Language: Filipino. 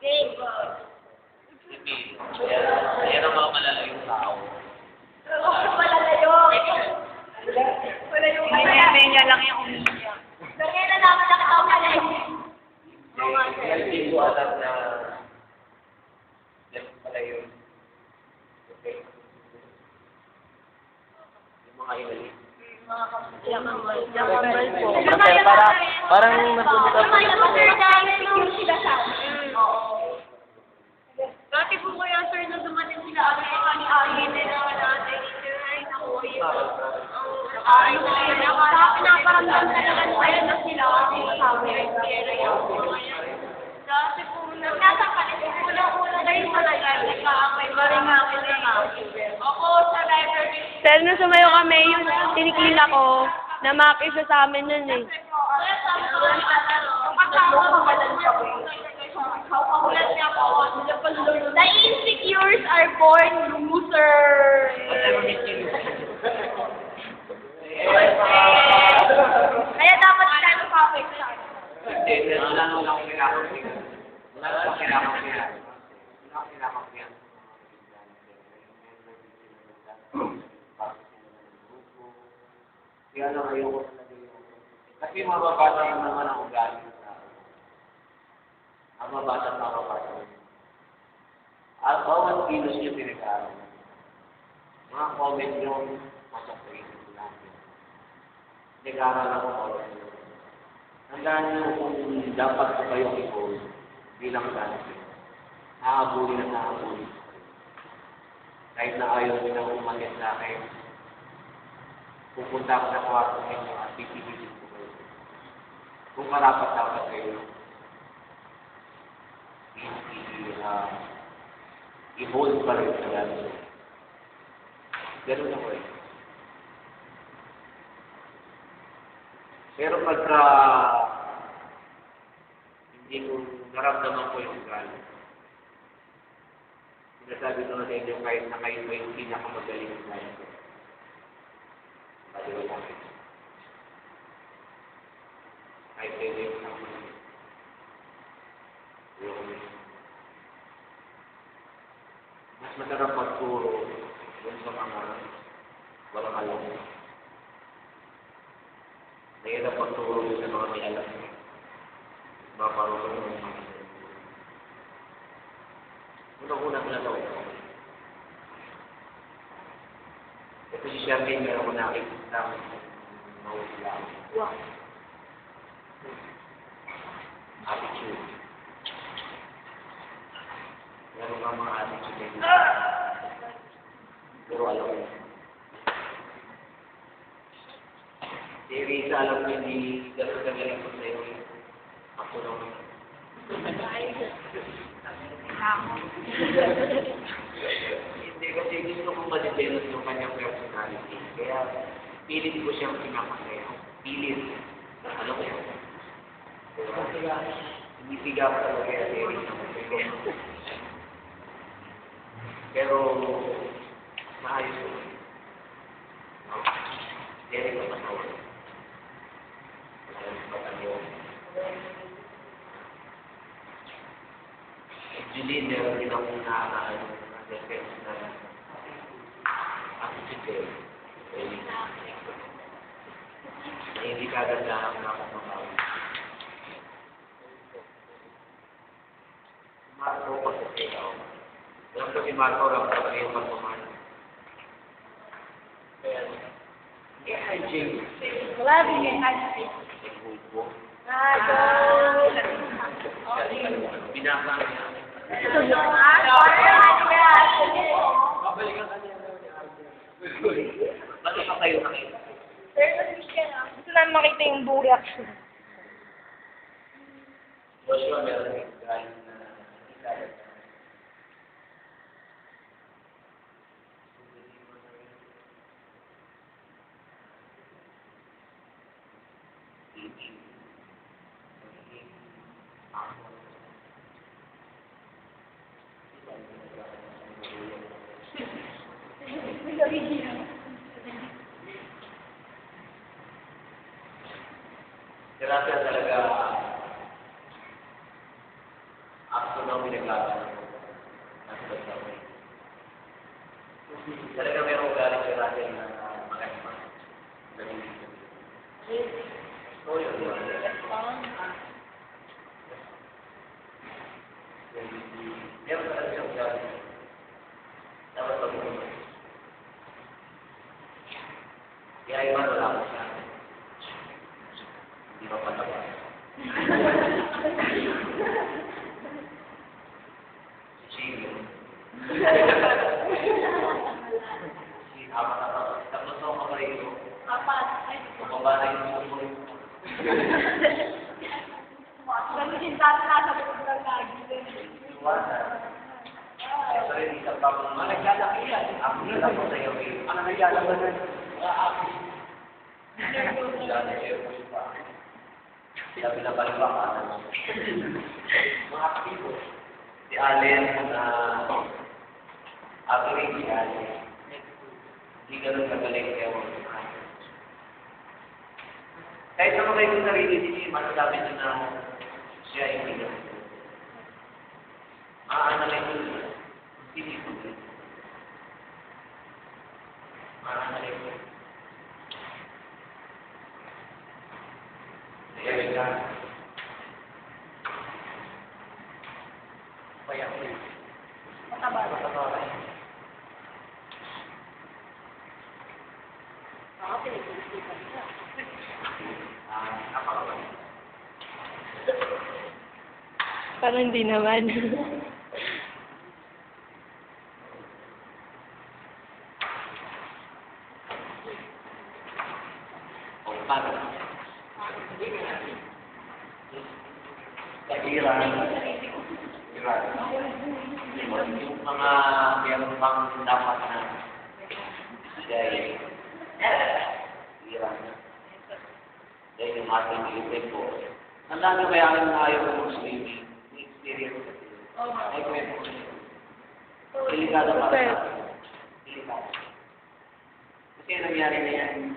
Game. Yan ang mga malalayong tao. Malalayo. Malayo ka na. Niya lang yung umiiyak. Ganyan na naman nakita ko pala yun. Hindi ko alam na yan pala yun. Okay. Yung mga ilalim. Parang napunta po. Dati po kaya sir na dumating sila ani-ani nila natin sir ay naku yun. Ay, pinaparamdam talaga sa'yo na sila kasi sabi ay pera yung dati po nasa kalit unang-una kayo talaga nagkaamay maringakit na namin. Ako sa library. Sir, nung sumayo kami, yung tiniklin ako, namakisa sa amin nun eh. The insecures are born losers. Kaya dapat tayo mag-perfect siya. Hindi, wala akong kinakapihan. Wala akong kinakapihan. Wala akong kinakapihan. Kaya lang ayoko talaga yung... Kasi mababasa naman ang ugali sa tao. Ang mababasa naman. At bawat kilos niyo pinag-aaral. Mga comment yung masok sa isip natin. Pinag-aaral ako comment nyo. Tandaan niyo kung dapat ko kayong i-hold bilang dati. Nakabuli na nakabuli. Kahit na ayaw nyo na umalit sa akin, pupunta ako sa kwarto ninyo at pipilitin ko kayo. Kung marapat-dapat kayo, i-hold pa rin sa dati. Ganun ako eh. Pero pagka hindi ko naramdaman ko yung galit, sinasabi ko na sa inyo kahit na kayo pa yung pinakamagaling ng galit ko. Baliwa lang. Kahit kayo yung pinakamagaling. Mas masarap magturo dun sa mga walang alam. Nahirap magturo dun sa mga may alam. Maparulong ng mga unang-unang lalaw. Ito si Sherlyn, meron ko nakikita ng mahusila. Wow. Attitude. Meron ka mga attitude. Pero alam mo. Si Risa, alam mo, hindi gano'n kagaling ko sa'yo. Ako naman. Hindi kasi gusto ko ma-develop yung kanyang personality. Kaya pilit ko siyang pinapakaya. Pilit. Ano ko yun? Hindi piga ko talaga yung Eric. Pero maayos ko. Eric ang masawa. Actually, meron din akong na-defense na attitude na hindi kagandahan na ako makawin. Marco, pagkakita ako. Alam ko si Marco, lang talaga yung pagmamahal. Kaya, Jim. Wala din yung high Nagbubo. Binaka niya. Babalikan ka niya. Ba't pa kayo nakita? Gusto namin makita yung buong reaction. Joshua, meron yung guy na ikaya. Terasa talaga ako ng ang pinaglaban. Talaga meron ugali si Russell na maganda. Galing dito. So, yun. Meron talaga siyang ugali. Dapat pag-uwi. Kaya iba wala ko siya. Hindi pa pataba. Si tapos ako kaparin ko. Mababa na yung susunod. Gamitin dati nasa loob ng lagi. Ito rin isang tapos na naglalaki yan. Ako nila po sa iyo. Ano naglalaki yan? Sila pinapalipakan. Mga kapito. Si Allen na actually si Allen. Hindi ganun kagaling kaya mo. Kahit sa mga yung sarili din, masasabi niyo na siya hindi ganun. Maanalay ko. Hindi ko din. Maanalay ko. Kaya ka. Kaya ko. Mataba. Ako pinag-iisipan siya. Parang hindi naman. Yung mga meron pang dapat na dahil dahil yung ating ilipin po. Tandaan nyo kaya ang ayaw ng Muslim, may experience kasi. Ay, kwento ko siya. Delikado para sa atin. Delikado. Kasi nangyari na yan.